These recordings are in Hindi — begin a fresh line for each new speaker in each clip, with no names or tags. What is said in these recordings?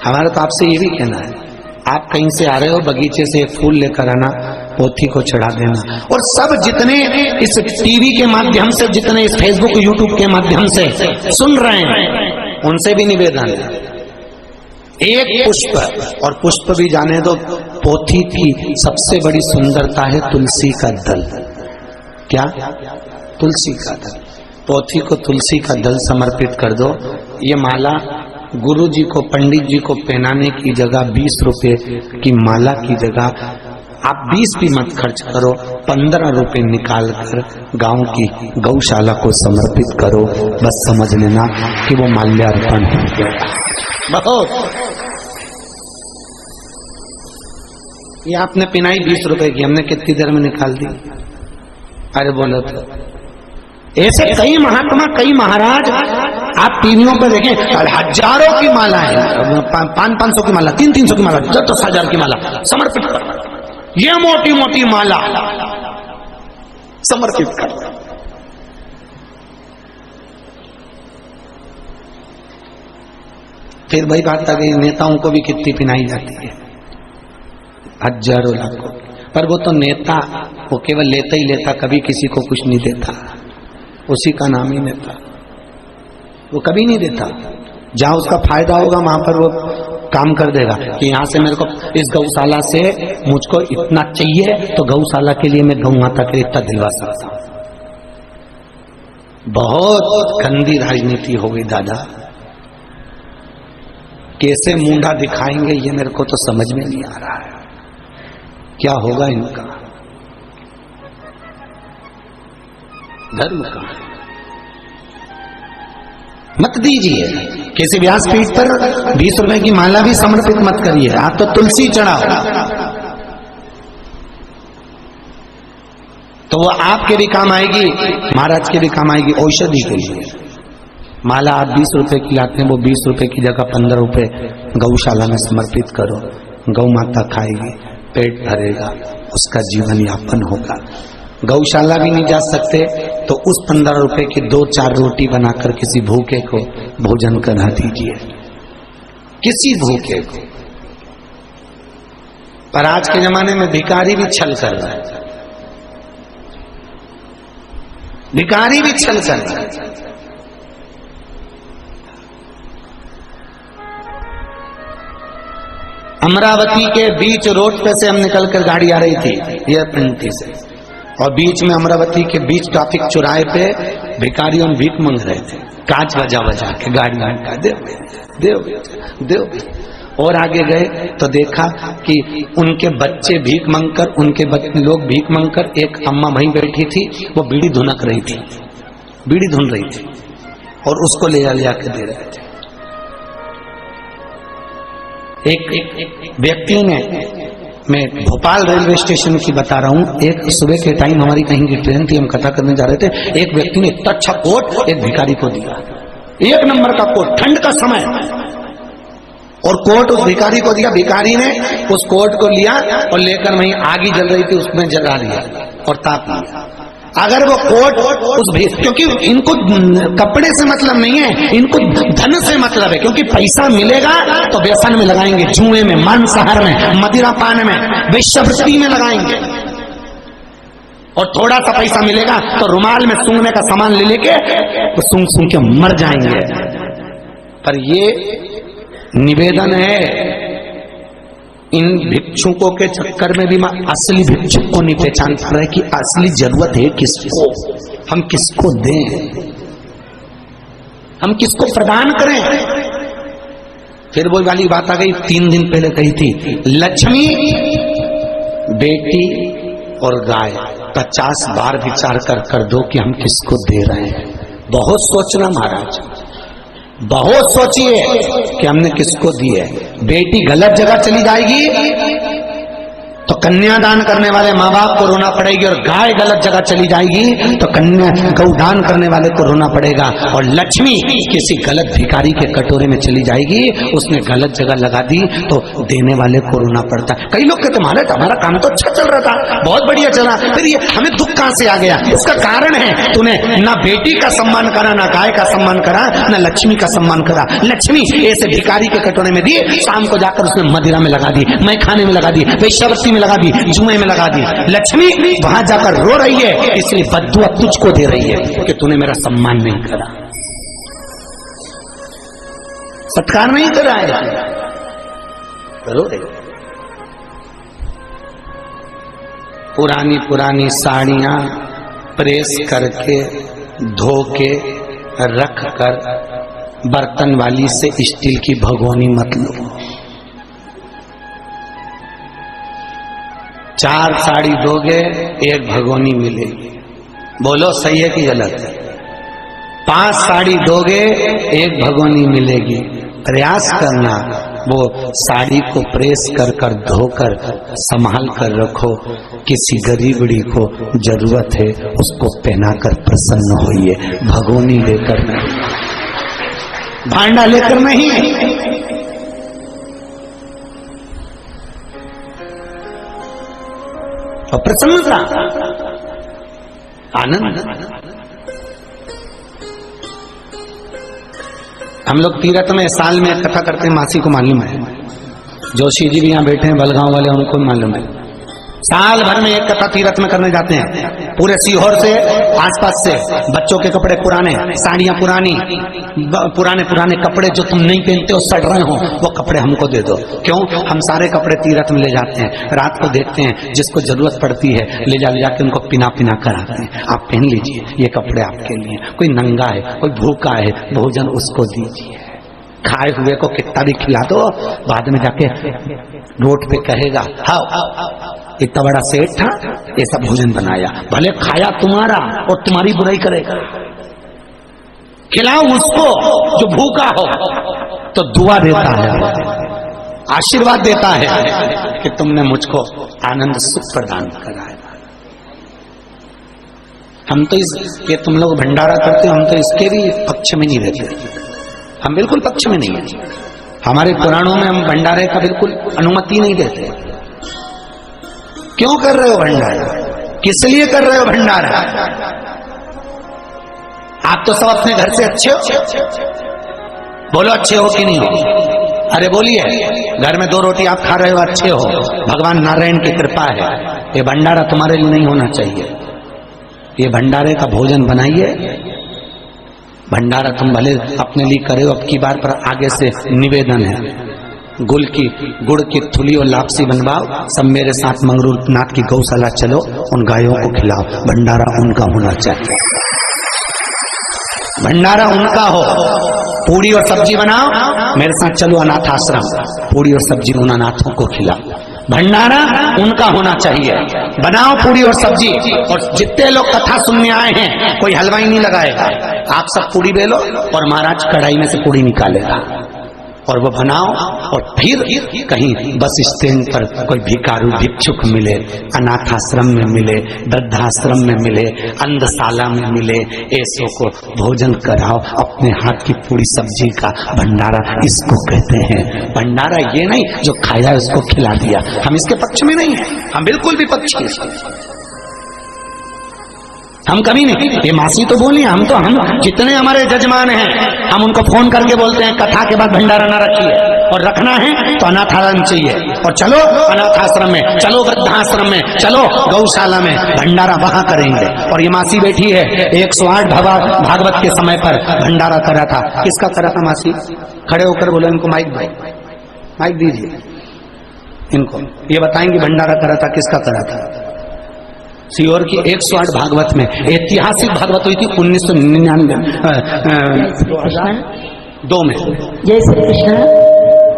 हमारा तो आपसे ये भी कहना है, आप कहीं से आ रहे हो बगीचे से एक फूल लेकर आना, पोथी को चढ़ा देना। और सब जितने इस टीवी के माध्यम से, जितने इस फेसबुक यूट्यूब के माध्यम से सुन रहे हैं, उनसे भी निवेदन है, एक पुष्प, और पुष्प भी जाने दो, पोथी की सबसे बड़ी सुंदरता है तुलसी का दल। क्या? तुलसी का दल। पोथी को तुलसी का दल समर्पित कर दो। ये माला गुरु जी को, पंडित जी को पहनाने की जगह 20 रुपए की माला की जगह आप 20 भी मत खर्च करो, 15 रुपए निकाल कर गांव की गौशाला को समर्पित करो। बस समझ लेना कि वो माल्यार्पण हो गया। बहुत। ये आपने पिनाई 20 रुपए की, हमने कितनी देर में निकाल दी? अरे बोलो तो। ऐसे कई महात्मा, कई महाराज आप टीवियों पर देखें, हजारों की माला है, 500 की माला, 300 की माला, 10,000 की माला समर्पित कर। ये मोटी मोटी माला समर्पित कर। फिर वही बात आ गई, नेताओं को भी कितनी पिनाई जाती है, हजारों लाखों। पर वो तो नेता, वो केवल लेता ही लेता, कभी किसी को कुछ नहीं देता, उसी का नाम ही नेता। वो कभी नहीं देता, जहां उसका फायदा होगा वहां पर वो काम कर देगा कि यहां से मेरे को इस गौशाला से मुझको इतना चाहिए, तो गौशाला के लिए मैं गौ माता के लिए इतना दिलवा सकता हूं। बहुत गंदी राजनीति हो गई दादा। कैसे मुंडा दिखाएंगे ये मेरे को तो समझ में नहीं आ रहा है, क्या होगा इनका धर्म का। मत दीजिए किसी व्यासपीठ पर 20 रुपए की माला भी समर्पित मत करिए। आप तो तुलसी चढ़ाओ, तो वो आपके भी काम आएगी, महाराज के भी काम आएगी, औषधि के लिए। माला आप 20 रुपए की लाते हैं, वो 20 रुपए की जगह 15 रुपए गौशाला में समर्पित करो। गौ माता खाएगी, पेट भरेगा, उसका जीवन यापन होगा। गौशाला भी नहीं जा सकते तो उस 15 रुपए की 2-4 रोटी बनाकर किसी भूखे को भोजन करा दीजिए, किसी भूखे को। पर आज के जमाने में भिखारी भी छल कर रहा है, भिखारी भी छल कर रहा है। अमरावती के बीच रोड पे से हम निकलकर गाड़ी आ रही थी एयरपोर्ट से, और बीच में अमरावती के बीच ट्रैफिक चौराहे पे भिखारियों भीख मांग रहे थे, कांच बजा के गाड़ी का देव देव देव। और आगे गए तो देखा कि उनके बच्चे भीख मांगकर, उनके लोग भीख मांगकर, एक अम्मा वहीं बैठी थी, वो बीड़ी धुनक रही थी, बीड़ी धुन रही थी, और उसको ले के दे रहे थे। एक व्यक्ति ने, मैं भोपाल रेलवे स्टेशन की बता रहा हूं, एक सुबह के टाइम हमारी कहीं की ट्रेन थी, हम कथा करने जा रहे थे, एक व्यक्ति ने इतना अच्छा कोट एक भिखारी को दिया, 1 नंबर का कोट, ठंड का समय, और कोट उस भिखारी को दिया। भिखारी ने उस कोट को लिया और लेकर वहीं आग जल रही थी उसमें जला लिया और ताप लिया। अगर वो कोट उस क्योंकि इनको कपड़े से मतलब नहीं है, इनको धन से मतलब है, क्योंकि पैसा मिलेगा तो व्यसन में लगाएंगे, जुए में, मांसाहार में, मदिरा पान में, वेश्यावृत्ति में लगाएंगे, और थोड़ा सा पैसा मिलेगा तो रुमाल में सूंघने का सामान ले लेके वो सूंघ सूंघ के मर जाएंगे। पर ये निवेदन है, इन भिक्षुकों के चक्कर में भी असली भिक्षुक को नहीं पहचान पा रहे कि असली जरूरत है किसको, हम किसको दें, हम किसको प्रदान करें। फिर वो वाली बात आ गई 3 दिन पहले कही थी, लक्ष्मी, बेटी और गाय, 50 बार विचार कर दो कि हम किसको दे रहे हैं। बहुत सोचना महाराज, बहुत सोचिए कि हमने किसको दी है। बेटी गलत जगह चली जाएगी तो कन्यादान करने वाले माँ बाप को रोना पड़ेगी, और गाय गलत जगह चली जाएगी तो गौदान करने वाले को रोना पड़ेगा। और लक्ष्मी किसी गलत भिखारी के कटोरे में चली जाएगी, उसने गलत जगह लगा दी तो देने वाले को रोना पड़ता है। कई लोग कहते महाराज हमारा काम तो अच्छा चल रहा था, बहुत बढ़िया चला, फिर ये हमें दुख कहां से आ गया? उसका कारण है तूने ना बेटी का सम्मान करा, ना गाय का सम्मान करा, ना लक्ष्मी का सम्मान करा। लक्ष्मी ऐसे भिखारी के कटोरे में दी, शाम को जाकर उसने मदिरा में लगा दी, मैं खाने में लगा दी, वैश्यवृत्ति में लगा दी, जुए में लगा दी। लक्ष्मी वहां जाकर रो रही है, इसलिए बद्दुआ तुझको दे रही है कि तूने मेरा सम्मान नहीं करा, सत्कार नहीं करा है, रो रही। पुरानी पुरानी साड़ियां प्रेस करके धो के रख कर बर्तन वाली से स्टील की भगोनी मत लो। 4 साड़ी दोगे 1 भगोनी मिलेगी, बोलो सही है कि गलत है? 5 साड़ी दोगे 1 भगोनी मिलेगी। प्रयास करना वो साड़ी को प्रेस कर कर धोकर संभाल कर रखो, किसी गरीबड़ी को जरूरत है उसको पहनाकर प्रसन्न होइए, भगोनी लेकर नहीं, भांडा लेकर नहीं। और प्रसन्नता, आनंद। हम लोग तीरथ में साल में कथा करते हैं, मासी को मालूम है, जोशी जी भी यहाँ बैठे हैं, बलगांव वाले, उनको मालूम है। साल भर में एक कथा तीरथ में करने जाते हैं, पूरे सीहोर से आसपास से। बच्चों के कपड़े पुराने, साड़ियां पुरानी, पुराने पुराने कपड़े जो तुम नहीं पहनते हो, सड़ रहे हो, वो कपड़े हमको दे दो। क्यों? हम सारे कपड़े तीरथ में ले जाते हैं, रात को देखते हैं जिसको जरूरत पड़ती है ले जाके उनको पिना पिना कर आते हैं, आप पहन लीजिए, ये कपड़े आपके लिए। कोई नंगा है, कोई भूखा है, भोजन उसको दीजिए। खाए हुए को कितना भी खिला दो, बाद में जाके रोड पे कहेगा हाँ इतना बड़ा सेठ था, ऐसा भोजन बनाया, भले खाया तुम्हारा और तुम्हारी बुराई करेगा। खिलाओ उसको जो भूखा हो, तो दुआ देता है, आशीर्वाद देता है कि तुमने मुझको आनंद सुख प्रदान करा है। हम तो ये तुम लोग भंडारा करते हो, हम तो इसके भी पक्ष में नहीं रहते, हम बिल्कुल पक्ष में नहीं है। हमारे पुराणों में हम भंडारे का बिल्कुल अनुमति नहीं देते। क्यों कर रहे हो भंडारा? किस लिए कर रहे हो भंडारा? आप तो सब अपने घर से अच्छे हो, बोलो अच्छे हो कि नहीं हो? अरे बोलिए, घर में 2 रोटी आप खा रहे हो, अच्छे हो, भगवान नारायण की कृपा है। ये भंडारा तुम्हारे लिए नहीं होना चाहिए। ये भंडारे का भोजन बनाइए, भंडारा तुम भले अपने लिए करे हो, अब की बार पर आगे से निवेदन है, गुड़ की थुली और लापसी बनवाओ, सब मेरे साथ मंगरूनाथ की गौशाला चलो, उन गायों को खिलाओ। भंडारा उनका होना चाहिए, भंडारा उनका हो। पूड़ी और सब्जी बनाओ, मेरे साथ चलो अनाथ आश्रम, पूड़ी और सब्जी उन अनाथों को खिलाओ। भंडारा उनका होना चाहिए, बनाओ पूरी और सब्जी। और जितने लोग कथा सुनने आए हैं, कोई हलवाई नहीं लगाएगा, आप सब पूरी बेलो और महाराज कढ़ाई में से पूरी निकालेगा और वो बनाओ। और फिर कहीं बस स्टैंड पर कोई भिखारू भिक्षुक मिले, अनाथाश्रम में मिले, वृद्धाश्रम में मिले, अंधशाला में मिले, ऐसों को भोजन कराओ अपने हाथ की पूरी सब्जी का भंडारा। इसको कहते हैं भंडारा, ये नहीं जो खाया उसको खिला दिया। हम इसके पक्ष में नहीं है, हम बिल्कुल भी पक्ष नहीं, हम कभी नहीं। ये मासी तो बोली, हम जितने हमारे जजमान हैं, हम उनको फोन करके बोलते हैं कथा के बाद भंडारा ना रखिए, और रखना है तो अनाथाश्रम चाहिए, और चलो अनाथाश्रम में, चलो वृद्धाश्रम में, चलो गौशाला में, भंडारा वहां करेंगे। और ये मासी बैठी है, 108 भागवत के समय पर भंडारा करा था। किसका करा था मासी? खड़े होकर बोलो, इनको माइक दीजिए, इनको ये बताएंगे भंडारा करा था, किसका करा था। सीहोर की 108 भागवत में, ऐतिहासिक भागवत हुई थी 1999 में। जय श्री कृष्ण।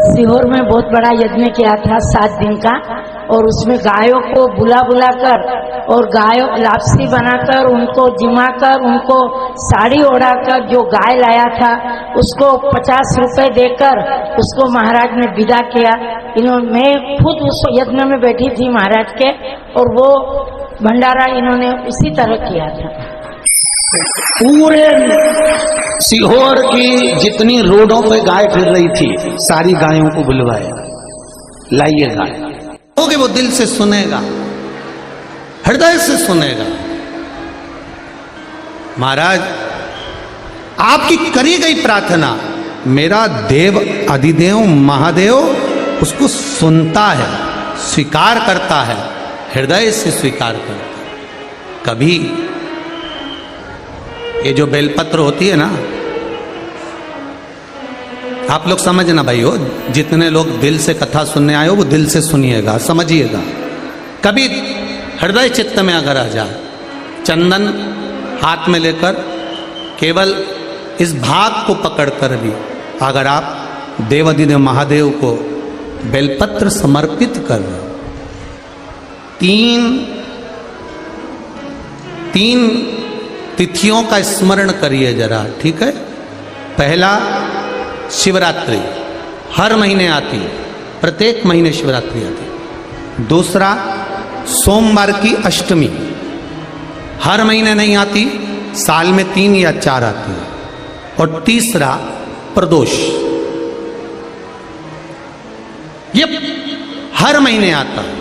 सीहोर में बहुत बड़ा यज्ञ किया था 7 दिन का, और उसमें गायों को बुला बुला कर और गायों लापसी बनाकर उनको जिमाकर उनको साड़ी ओढ़ाकर जो गाय लाया था उसको 50 रुपए देकर उसको महाराज ने विदा किया। मैं खुद उस यज्ञ में बैठी थी महाराज के, और वो भंडारा इन्होंने उसी तरह किया था।
पूरे सीहोर की जितनी रोडों पे गाय फिर रही थी सारी गायों को बुलवाया, लाइए गाय। होगे वो दिल से सुनेगा, हृदय से सुनेगा। महाराज आपकी करी गई प्रार्थना मेरा देव अधिदेव महादेव उसको सुनता है, स्वीकार करता है, हृदय से स्वीकार करता है। कभी ये जो बेलपत्र होती है ना, आप लोग समझना भाई हो, जितने लोग दिल से कथा सुनने आए हो वो दिल से सुनिएगा, समझिएगा। कभी हृदय चित्त में अगर आ जाए, चंदन हाथ में लेकर केवल इस भाग को पकड़कर भी अगर आप देवाधिदेव महादेव को बेलपत्र समर्पित कर रहे हो, तीन तिथियों का स्मरण करिए जरा, ठीक है। पहला शिवरात्रि हर महीने आती, प्रत्येक महीने शिवरात्रि आती। दूसरा सोमवार की अष्टमी हर महीने नहीं आती, साल में 3 या 4 आती है। और तीसरा प्रदोष, ये हर महीने आता है।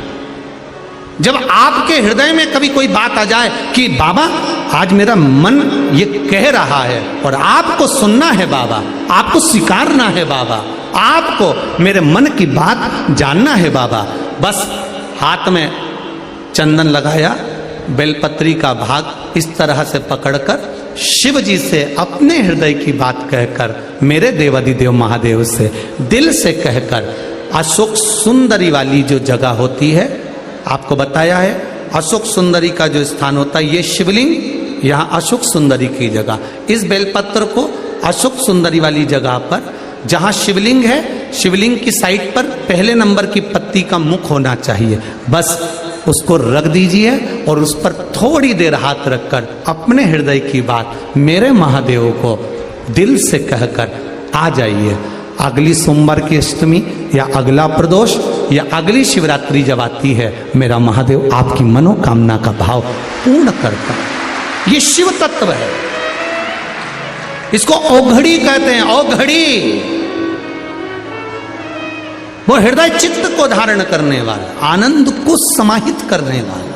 जब आपके हृदय में कभी कोई बात आ जाए कि बाबा आज मेरा मन ये कह रहा है और आपको सुनना है बाबा, आपको स्वीकारना है बाबा, आपको मेरे मन की बात जानना है बाबा, बस हाथ में चंदन लगाया, बेलपत्री का भाग इस तरह से पकड़कर शिव जी से अपने हृदय की बात कहकर, मेरे देवाधिदेव महादेव से दिल से कहकर, अशोक सुंदरी वाली जो जगह होती है, आपको बताया है अशोक सुंदरी का जो स्थान होता है, ये शिवलिंग, यहाँ अशोक सुंदरी की जगह, इस बेलपत्र को अशोक सुंदरी वाली जगह पर जहाँ शिवलिंग है, शिवलिंग की साइड पर पहले नंबर की पत्ती का मुख होना चाहिए, बस उसको रख दीजिए और उस पर थोड़ी देर हाथ रखकर अपने हृदय की बात मेरे महादेव को दिल से कहकर आ जाइए। अगली सोमवार की अष्टमी या अगला प्रदोष या अगली शिवरात्रि जब आती है, मेरा महादेव आपकी मनोकामना का भाव पूर्ण करता है। ये शिव तत्व है, इसको औघड़ी कहते हैं, औघड़ी। वो हृदय चित्त को धारण करने वाला, आनंद को समाहित करने वाला।